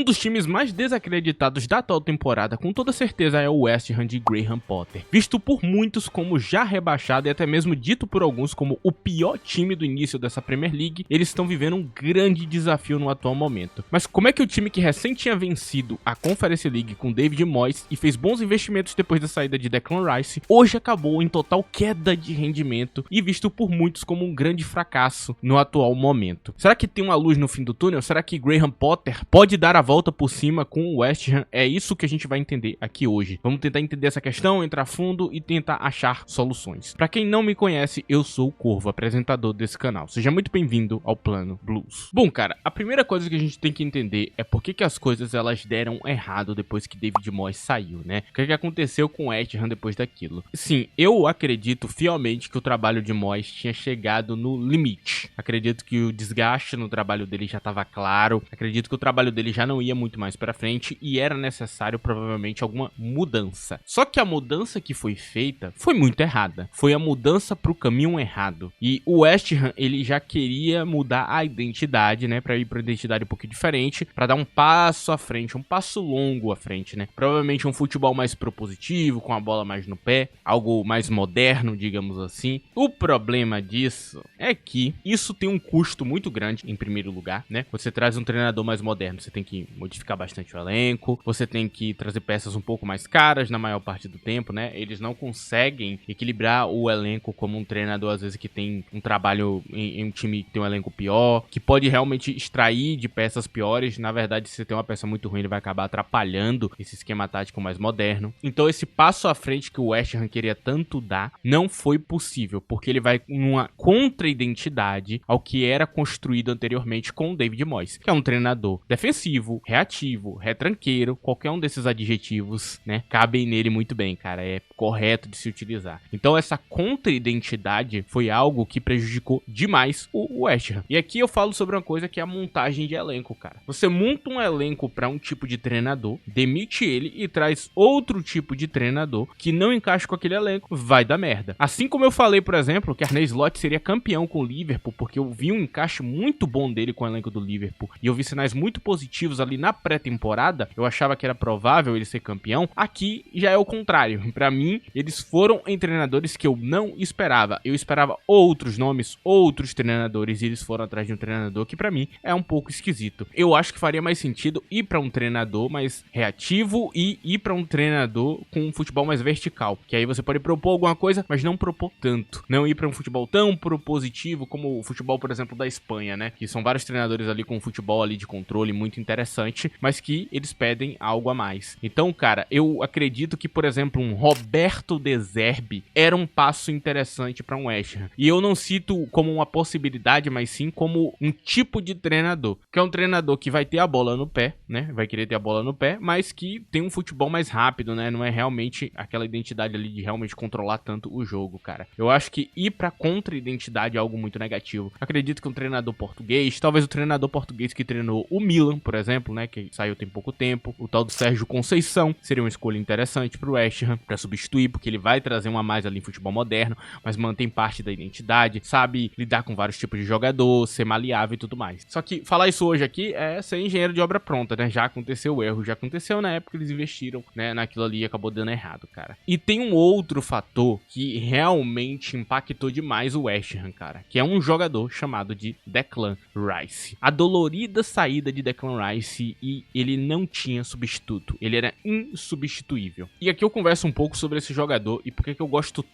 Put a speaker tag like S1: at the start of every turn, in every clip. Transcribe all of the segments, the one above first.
S1: Um dos times mais desacreditados da atual temporada com toda certeza é o West Ham de Graham Potter, visto por muitos como já rebaixado e até mesmo dito por alguns como o pior time do início dessa Premier League. Eles estão vivendo um grande desafio no atual momento. Mas como é que o time que recém tinha vencido a Conference League com David Moyes e fez bons investimentos depois da saída de Declan Rice, hoje acabou em total queda de rendimento e visto por muitos como um grande fracasso no atual momento? Será que tem uma luz no fim do túnel? Será que Graham Potter pode dar a volta por cima com o West Ham? É isso que a gente vai entender aqui hoje. Vamos tentar entender essa questão, entrar fundo e tentar achar soluções. Pra quem não me conhece, eu sou o Corvo, apresentador desse canal. Seja muito bem-vindo ao Plano Blues. Bom, cara, a primeira coisa que a gente tem que entender é por que as coisas elas deram errado depois que David Moyes saiu, né? O que aconteceu com o West Ham depois daquilo? Sim, eu acredito fielmente que o trabalho de Moyes tinha chegado no limite. Acredito que o desgaste no trabalho dele já estava claro. Acredito que o trabalho dele já não ia muito mais pra frente e era necessário provavelmente alguma mudança. Só que a mudança que foi feita foi muito errada. Foi a mudança pro caminho errado. E o West Ham, ele já queria mudar a identidade, né, pra ir pra uma identidade um pouquinho diferente, pra dar um passo à frente, um passo longo à frente, né? Provavelmente um futebol mais propositivo, com a bola mais no pé, algo mais moderno, digamos assim. O problema disso é que isso tem um custo muito grande, em primeiro lugar, né? Você traz um treinador mais moderno, você tem que modificar bastante o elenco, você tem que trazer peças um pouco mais caras na maior parte do tempo, né? Eles não conseguem equilibrar o elenco como um treinador, às vezes, que tem um trabalho em um time que tem um elenco pior, que pode realmente extrair de peças piores. Na verdade, se você tem uma peça muito ruim, ele vai acabar atrapalhando esse esquema tático mais moderno. Então, esse passo à frente que o West Ham queria tanto dar, não foi possível, porque ele vai numa contra-identidade ao que era construído anteriormente com o David Moyes, que é um treinador defensivo, reativo, retranqueiro, qualquer um desses adjetivos, né, cabem nele muito bem, cara, é correto de se utilizar. Então essa contra-identidade foi algo que prejudicou demais o West Ham. E aqui eu falo sobre uma coisa que é a montagem de elenco, cara. Você monta um elenco para um tipo de treinador, demite ele e traz outro tipo de treinador que não encaixa com aquele elenco, vai dar merda. Assim como eu falei, por exemplo, que Arne Slot seria campeão com o Liverpool, porque eu vi um encaixe muito bom dele com o elenco do Liverpool e eu vi sinais muito positivos ali na pré-temporada, eu achava que era provável ele ser campeão. Aqui já é o contrário. Pra mim, eles foram em treinadores que eu não esperava. Eu esperava outros nomes, outros treinadores, e eles foram atrás de um treinador que pra mim é um pouco esquisito. Eu acho que faria mais sentido ir pra um treinador mais reativo e ir pra um treinador com um futebol mais vertical, que aí você pode propor alguma coisa, mas não propor tanto. Não ir pra um futebol tão propositivo como o futebol, por exemplo, da Espanha, né? Que são vários treinadores ali com um futebol ali de controle muito interessante, mas que eles pedem algo a mais. Então, cara, eu acredito que, por exemplo, um Roberto De Zerbi era um passo interessante para um West Ham. E eu não cito como uma possibilidade, mas sim como um tipo de treinador, que é um treinador que vai ter a bola no pé, né? Vai querer ter a bola no pé, mas que tem um futebol mais rápido, né? Não é realmente aquela identidade ali de realmente controlar tanto o jogo, cara. Eu acho que ir pra contra-identidade é algo muito negativo. Acredito que um treinador português, talvez o treinador português que treinou o Milan, por exemplo, né? Que saiu tem pouco tempo, o tal do Sérgio Conceição, seria uma escolha interessante pro West Ham pra substituir, porque ele vai trazer uma a mais ali em futebol moderno, mas mantém parte da identidade, sabe lidar com vários tipos de jogador, ser maleável e tudo mais. Só que falar isso hoje aqui é ser engenheiro de obra pronta, né? Já aconteceu o erro, já aconteceu na época que eles investiram, né, naquilo ali e acabou dando errado, cara. E tem um outro fator que realmente impactou demais o West Ham, cara, que é um jogador chamado de Declan Rice. A dolorida saída de Declan Rice, e ele não tinha substituto, ele era insubstituível. E aqui eu converso um pouco sobre esse jogador e por que eu gosto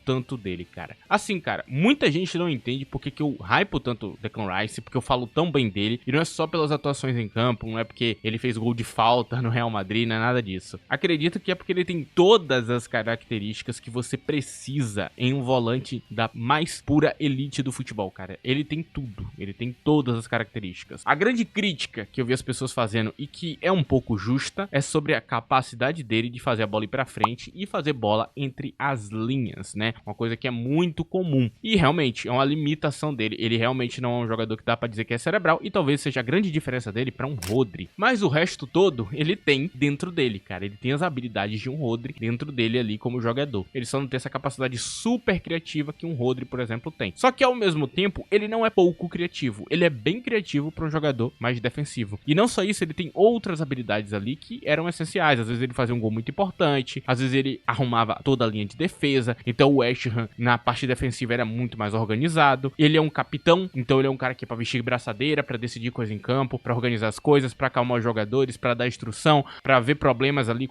S1: tanto dele, cara. Assim, cara, muita gente não entende por que eu hypo tanto Declan Rice, porque eu falo tão bem dele, e não é só pelas atuações em campo, não é porque ele fez gol de falta no Real Madrid, não é nada disso. Acredito que é porque ele tem todas as características que você precisa em um volante da mais pura elite do futebol, cara. Ele tem tudo, ele tem todas as características. A grande crítica que eu vi as pessoas fazendo, e que é um pouco justa, é sobre a capacidade dele de fazer a bola ir pra frente e fazer bola entre as linhas, né? Uma coisa que é muito comum. E realmente é uma limitação dele. Ele realmente não é um jogador que dá pra dizer que é cerebral, e talvez seja a grande diferença dele pra um Rodri. Mas o resto todo, ele tem dentro dele, cara. Ele tem as habilidades de um Rodri dentro dele ali como jogador. Ele só não tem essa capacidade super criativa que um Rodri, por exemplo, tem. Só que ao mesmo tempo, ele não é pouco criativo. Ele é bem criativo pra um jogador mais defensivo. E não não só isso, ele tem outras habilidades ali que eram essenciais. Às vezes ele fazia um gol muito importante, às vezes ele arrumava toda a linha de defesa. Então o West Ham na parte defensiva era muito mais organizado. Ele é um capitão, então ele é um cara que é pra vestir braçadeira, pra decidir coisa em campo, pra organizar as coisas, pra acalmar os jogadores, pra dar instrução, pra ver problemas ali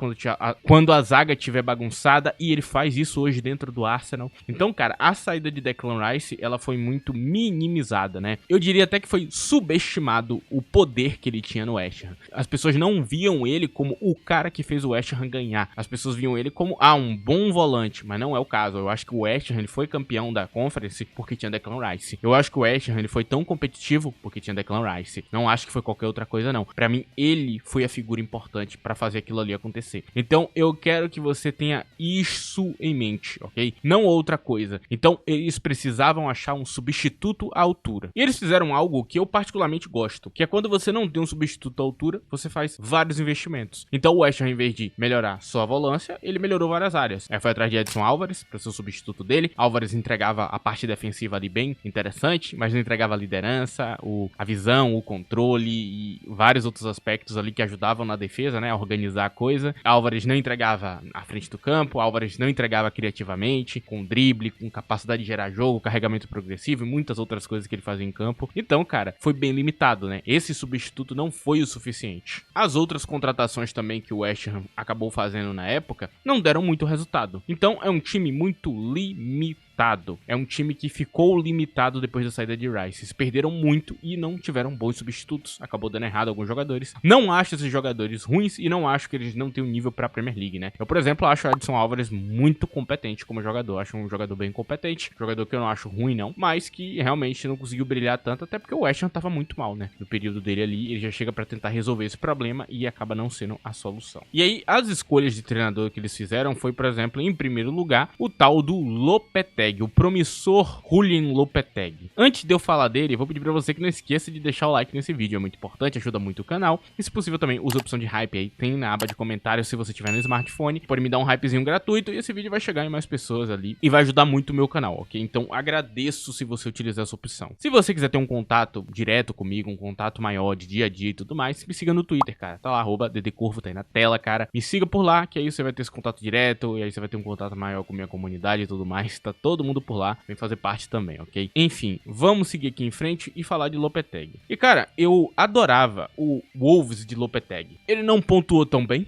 S1: quando a zaga estiver bagunçada, e ele faz isso hoje dentro do Arsenal. Então, cara, a saída de Declan Rice, ela foi muito minimizada, né? Eu diria até que foi subestimado o poder que ele tinha no West Ham. As pessoas não viam ele como o cara que fez o West Ham ganhar. As pessoas viam ele como, um bom volante, mas não é o caso. Eu acho que o West Ham ele foi campeão da Conference porque tinha Declan Rice. Eu acho que o West Ham ele foi tão competitivo porque tinha Declan Rice. Não acho que foi qualquer outra coisa, não. Pra mim, ele foi a figura importante pra fazer aquilo ali acontecer. Então, eu quero que você tenha isso em mente, ok? Não outra coisa. Então, eles precisavam achar um substituto à altura. E eles fizeram algo que eu particularmente gosto, que é quando você não tem um substituto à altura, você faz vários investimentos. Então, o West Ham, em vez de melhorar só a volância, ele melhorou várias áreas. Foi atrás de Edson Álvares pra ser o substituto dele. Álvares entregava a parte defensiva ali bem interessante, mas não entregava a liderança, a visão, o controle e vários outros aspectos ali que ajudavam na defesa, né, a organizar a coisa. Álvares não entregava à frente do campo, Álvares não entregava criativamente, com drible, com capacidade de gerar jogo, carregamento progressivo e muitas outras coisas que ele fazia em campo. Então, cara, foi bem limitado, né? Esse substituto não foi o suficiente. As outras contratações também que o West Ham acabou fazendo na época não deram muito resultado. Então, é um time muito limitado. É um time que ficou limitado depois da saída de Rice. Eles perderam muito e não tiveram bons substitutos. Acabou dando errado alguns jogadores. Não acho esses jogadores ruins e não acho que eles não têm um nível pra Premier League, né? Eu, por exemplo, acho o Edson Álvares muito competente como jogador. Acho um jogador bem competente. Jogador que eu não acho ruim, não. Mas que realmente não conseguiu brilhar tanto, até porque o West Ham tava muito mal, né? No período dele ali, ele já chega pra tentar resolver esse problema e acaba não sendo a solução. E aí, as escolhas de treinador que eles fizeram foi, por exemplo, em primeiro lugar, o tal do Lopetegui, o promissor Julian Lopetegui. Antes de eu falar dele, vou pedir pra você que não esqueça de deixar o like nesse vídeo, é muito importante, ajuda muito o canal. E se possível também, use a opção de hype aí, tem na aba de comentários se você tiver no smartphone. Pode me dar um hypezinho gratuito e esse vídeo vai chegar em mais pessoas ali e vai ajudar muito o meu canal, ok? Então agradeço se você utilizar essa opção. Se você quiser ter um contato direto comigo, um contato maior de dia a dia e tudo mais, me siga no Twitter, cara. Tá lá, @ddcorvo, tá aí na tela, cara. Me siga por lá, que aí você vai ter esse contato direto e aí você vai ter um contato maior com minha comunidade e tudo mais. Tá todo mundo por lá, vem fazer parte também, ok? Enfim, vamos seguir aqui em frente e falar de Lopetegui. E cara, eu adorava o Wolves de Lopetegui. Ele não pontuou tão bem,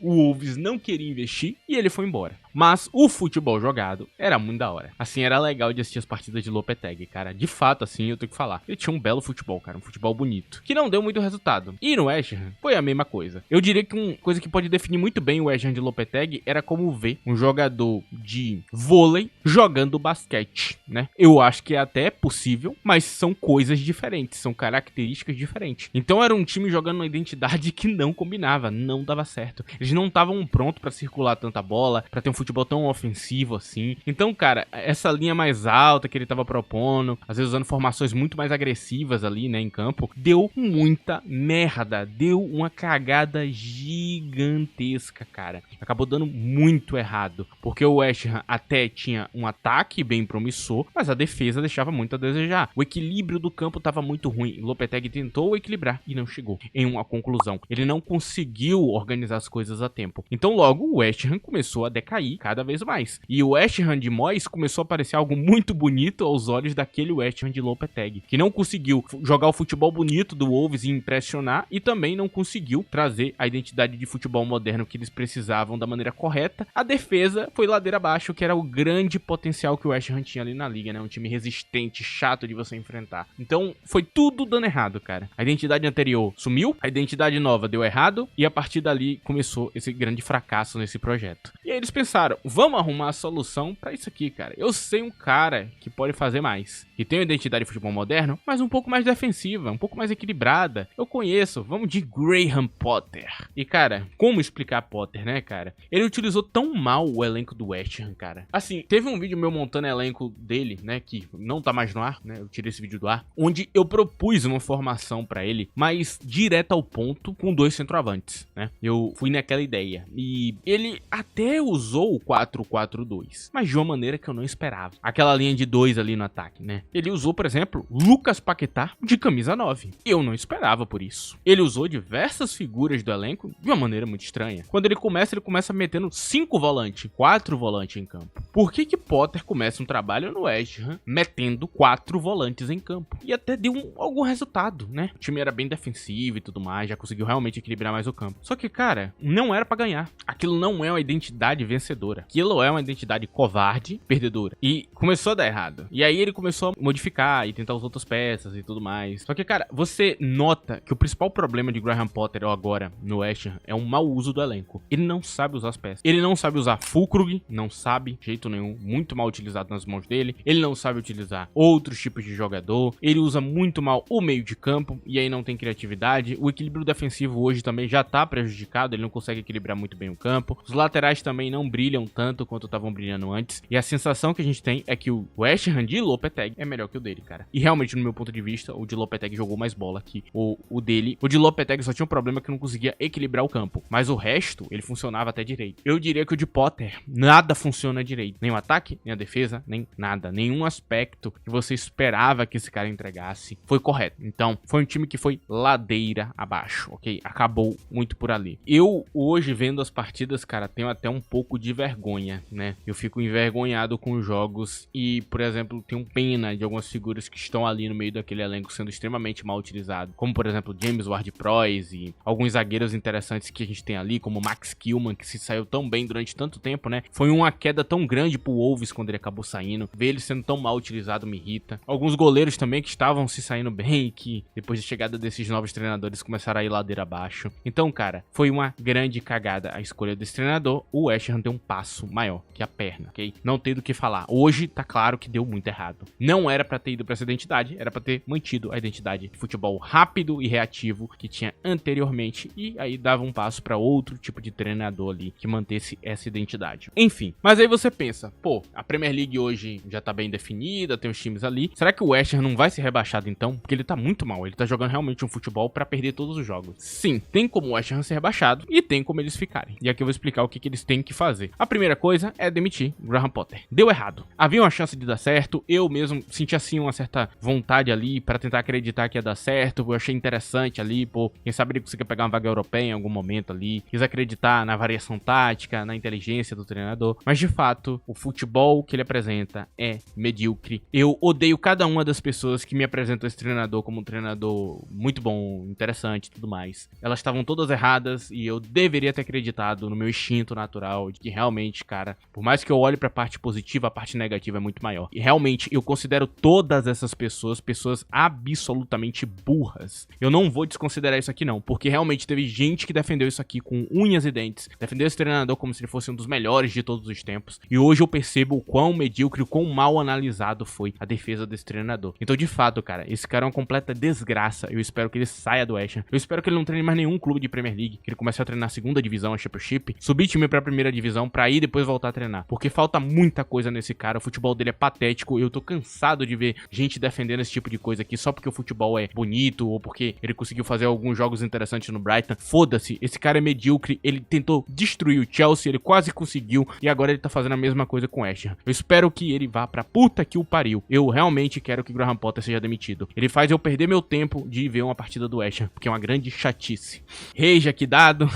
S1: o Wolves não queria investir e ele foi embora. Mas o futebol jogado era muito da hora. Assim, era legal de assistir as partidas de Lopetegui, cara. De fato, assim, eu tenho que falar. Ele tinha um belo futebol, cara. Um futebol bonito. Que não deu muito resultado. E no West Ham, foi a mesma coisa. Eu diria que uma coisa que pode definir muito bem o West Ham de Lopetegui era como ver um jogador de vôlei jogando basquete, né? Eu acho que é até possível, mas são coisas diferentes. São características diferentes. Então era um time jogando uma identidade que não combinava. Não dava certo. Eles não estavam prontos pra circular tanta bola, pra ter um futebol tão ofensivo assim. Então, cara, essa linha mais alta que ele tava propondo, às vezes usando formações muito mais agressivas ali, né, em campo, deu muita merda. Deu uma cagada gigantesca, cara. Acabou dando muito errado, porque o West Ham até tinha um ataque bem promissor, mas a defesa deixava muito a desejar. O equilíbrio do campo tava muito ruim. Lopetegui tentou equilibrar e não chegou em uma conclusão. Ele não conseguiu organizar as coisas a tempo. Então, logo, o West Ham começou a decair cada vez mais. E o West Ham de Moyes começou a parecer algo muito bonito aos olhos daquele West Ham de Lopetegui, que não conseguiu jogar o futebol bonito do Wolves e impressionar, e também não conseguiu trazer a identidade de futebol moderno que eles precisavam da maneira correta. A defesa foi ladeira abaixo, que era o grande potencial que o West Ham tinha ali na liga, né? Um time resistente, chato de você enfrentar. Então, foi tudo dando errado, cara. A identidade anterior sumiu, a identidade nova deu errado, e a partir dali começou esse grande fracasso nesse projeto. E aí eles pensaram, vamos arrumar a solução pra isso aqui, cara. Eu sei um cara que pode fazer mais, que tem uma identidade de futebol moderno, mas um pouco mais defensiva, um pouco mais equilibrada. Eu conheço, vamos de Graham Potter. E cara, como explicar Potter, né, cara? Ele utilizou tão mal o elenco do West Ham, cara. Assim, teve um vídeo meu montando o elenco dele, né, que não tá mais no ar, né? Eu tirei esse vídeo do ar, onde eu propus uma formação pra ele, mas direto ao ponto, com 2 centroavantes, né? Eu fui naquela ideia. E ele até usou o 4-4-2, mas de uma maneira que eu não esperava. Aquela linha de 2 ali no ataque, né? Ele usou, por exemplo, Lucas Paquetá de camisa 9. Eu não esperava por isso. Ele usou diversas figuras do elenco de uma maneira muito estranha. Quando ele começa metendo 5 volantes, 4 volantes em campo. Por que Potter começa um trabalho no West Ham metendo 4 volantes em campo? E até deu algum resultado, né? O time era bem defensivo e tudo mais, já conseguiu realmente equilibrar mais o campo. Só que, cara, não era pra ganhar. Aquilo não é uma identidade vencedora. Aquilo é uma identidade covarde, perdedora. E começou a dar errado. E aí ele começou a modificar e tentar usar outras peças e tudo mais. Só que, cara, você nota que o principal problema de Graham Potter agora no West Ham é um mau uso do elenco. Ele não sabe usar as peças. Ele não sabe usar Fulkrug, não sabe, de jeito nenhum, muito mal utilizado nas mãos dele. Ele não sabe utilizar outros tipos de jogador. Ele usa muito mal o meio de campo e aí não tem criatividade. O equilíbrio defensivo hoje também já tá prejudicado, ele não consegue equilibrar muito bem o campo. Os laterais também não brilham tanto quanto estavam brilhando antes. E a sensação que a gente tem é que o West Ham de Lopetegui é melhor que o dele, cara. E realmente, no meu ponto de vista, o de Lopetegui jogou mais bola que o dele. O de Lopetegui só tinha um problema que não conseguia equilibrar o campo. Mas o resto, ele funcionava até direito. Eu diria que o de Potter, nada funciona direito. Nem o ataque, nem a defesa, nem nada. Nenhum aspecto que você esperava que esse cara entregasse foi correto. Então, foi um time que foi ladeira abaixo, ok? Acabou muito por ali. Eu, hoje, vendo as partidas, cara, tenho até um pouco de vergonha, né? Eu fico envergonhado com os jogos e, por exemplo, tenho pena de algumas figuras que estão ali no meio daquele elenco sendo extremamente mal utilizados, como, por exemplo, James Ward-Prowse e alguns zagueiros interessantes que a gente tem ali, como Max Kilman, que se saiu tão bem durante tanto tempo, né? Foi uma queda tão grande pro Wolves quando ele acabou saindo. Ver ele sendo tão mal utilizado me irrita. Alguns goleiros também que estavam se saindo bem e que, depois da chegada desses novos treinadores, começaram a ir ladeira abaixo. Então, cara, foi uma grande cagada a escolha desse treinador. O West Ham deu um passo maior que a perna, ok? Não tem do que falar. Hoje tá claro que deu muito errado. Não era pra ter ido pra essa identidade, era pra ter mantido a identidade de futebol rápido e reativo que tinha anteriormente e aí dava um passo pra outro tipo de treinador ali que mantesse essa identidade. Enfim, mas aí você pensa, pô, a Premier League hoje já tá bem definida, tem os times ali. Será que o West Ham não vai ser rebaixado então? Porque ele tá muito mal, ele tá jogando realmente um futebol pra perder todos os jogos. Sim, tem como o West Ham ser rebaixado e tem como eles ficarem. E aqui eu vou explicar o que eles têm que fazer. A primeira coisa é demitir Graham Potter. Deu errado. Havia uma chance de dar certo, eu mesmo senti assim uma certa vontade ali pra tentar acreditar que ia dar certo, eu achei interessante ali, pô, quem sabe ele conseguia pegar uma vaga europeia em algum momento ali, quis acreditar na variação tática, na inteligência do treinador, mas de fato, o futebol que ele apresenta é medíocre. Eu odeio cada uma das pessoas que me apresentam esse treinador como um treinador muito bom, interessante e tudo mais. Elas estavam todas erradas e eu deveria ter acreditado no meu instinto natural de que realmente, cara, por mais que eu olhe pra parte positiva, a parte negativa é muito maior. E realmente, eu considero todas essas pessoas absolutamente burras. Eu não vou desconsiderar isso aqui não, porque realmente teve gente que defendeu isso aqui com unhas e dentes, defendeu esse treinador como se ele fosse um dos melhores de todos os tempos, e hoje eu percebo o quão medíocre, o quão mal analisado foi a defesa desse treinador. Então, de fato, cara, esse cara é uma completa desgraça. Eu espero que ele saia do West Ham. Eu espero que ele não treine mais nenhum clube de Premier League, que ele comece a treinar a segunda divisão, a Championship, subir time pra primeira divisão, pra ir depois voltar a treinar, porque falta muita coisa nesse cara. O futebol dele é patético, eu tô cansado de ver gente defendendo esse tipo de coisa aqui só porque o futebol é bonito ou porque ele conseguiu fazer alguns jogos interessantes no Brighton. Foda-se, esse cara é medíocre, ele tentou destruir o Chelsea, ele quase conseguiu e agora ele tá fazendo a mesma coisa com o West Ham. Eu espero que ele vá pra puta que o pariu. Eu realmente quero que o Graham Potter seja demitido. Ele faz eu perder meu tempo de ver uma partida do West Ham, porque é uma grande chatice. Rage aqui dado,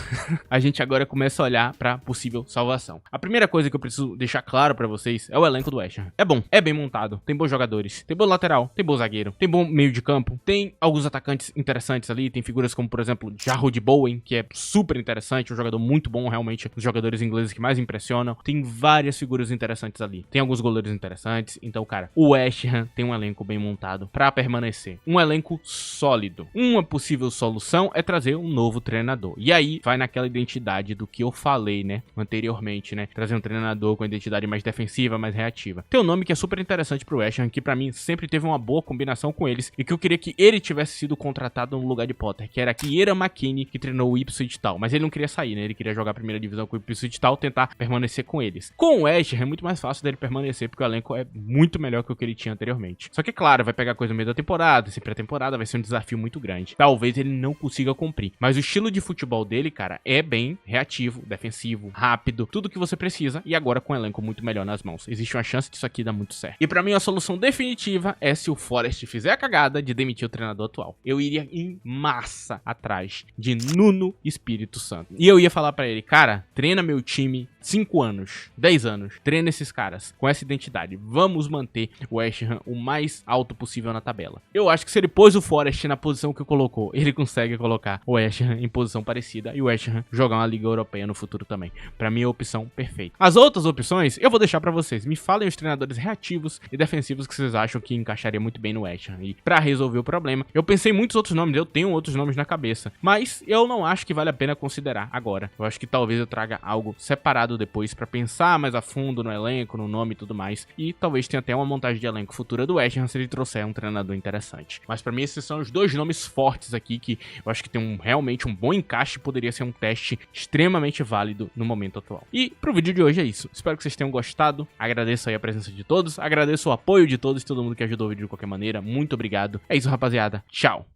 S1: a gente agora começa a olhar pra possível salvação. A primeira coisa que eu preciso deixar claro pra vocês é o elenco do West Ham. É bom, é bem montado, tem bons jogadores, tem bom lateral, tem bom zagueiro, tem bom meio de campo, tem alguns atacantes interessantes ali, tem figuras como, por exemplo, Jarrod Bowen, que é super interessante, um jogador muito bom, realmente, um dos jogadores ingleses que mais impressionam. Tem várias figuras interessantes ali, tem alguns goleiros interessantes, então, cara, o West Ham tem um elenco bem montado pra permanecer. Um elenco sólido. Uma possível solução é trazer um novo treinador. E aí, vai naquela identidade do que eu falei, né, anteriormente, né, trazer um treinador com a identidade mais defensiva, mais reativa. Tem um nome que é super interessante pro West Ham, que pra mim sempre teve uma boa combinação com eles, e que eu queria que ele tivesse sido contratado no lugar de Potter, que era Kieran McKennie, que treinou o Ipswich Town, mas ele não queria sair, né? Ele queria jogar a primeira divisão com o Ipswich Town, tentar permanecer com eles. Com o West Ham é muito mais fácil dele permanecer, porque o elenco é muito melhor que o que ele tinha anteriormente. Só que, claro, vai pegar coisa no meio da temporada, esse pré-temporada vai ser um desafio muito grande. Talvez ele não consiga cumprir, mas o estilo de futebol dele, cara, é bem reativo, defensivo, rápido, tudo que você precisa, e agora com um elenco muito melhor nas mãos. Existe uma chance disso aqui dar muito certo. E pra mim a solução definitiva é se o Forest fizer a cagada de demitir o treinador atual. Eu iria em massa atrás de Nuno Espírito Santo. E eu ia falar pra ele, cara, treina meu time 5 anos, 10 anos, treina esses caras com essa identidade. Vamos manter o West Ham o mais alto possível na tabela. Eu acho que se ele pôs o Forest na posição que colocou, ele consegue colocar o West Ham em posição parecida e o West Ham jogar uma Liga Europeia no futuro também. Pra mim é a opção perfeita. As outras opções eu vou deixar pra vocês. Me falem os treinadores reativos e defensivos que vocês acham que encaixaria muito bem no West Ham. E pra resolver o problema, eu pensei em muitos outros nomes, eu tenho outros nomes na cabeça, mas eu não acho que vale a pena considerar agora. Eu acho que talvez eu traga algo separado depois pra pensar mais a fundo no elenco, no nome e tudo mais. E talvez tenha até uma montagem de elenco futura do West Ham se ele trouxer um treinador interessante. Mas pra mim esses são os dois nomes fortes aqui que eu acho que tem realmente um bom encaixe e poderia ser um teste extremamente válido no momento atual. E pro vídeo de hoje é isso. Espero que vocês tenham gostado. Agradeço aí a presença de todos. Agradeço o apoio de todos, todo mundo que ajudou o vídeo de qualquer maneira. Muito obrigado. É isso, rapaziada. Tchau.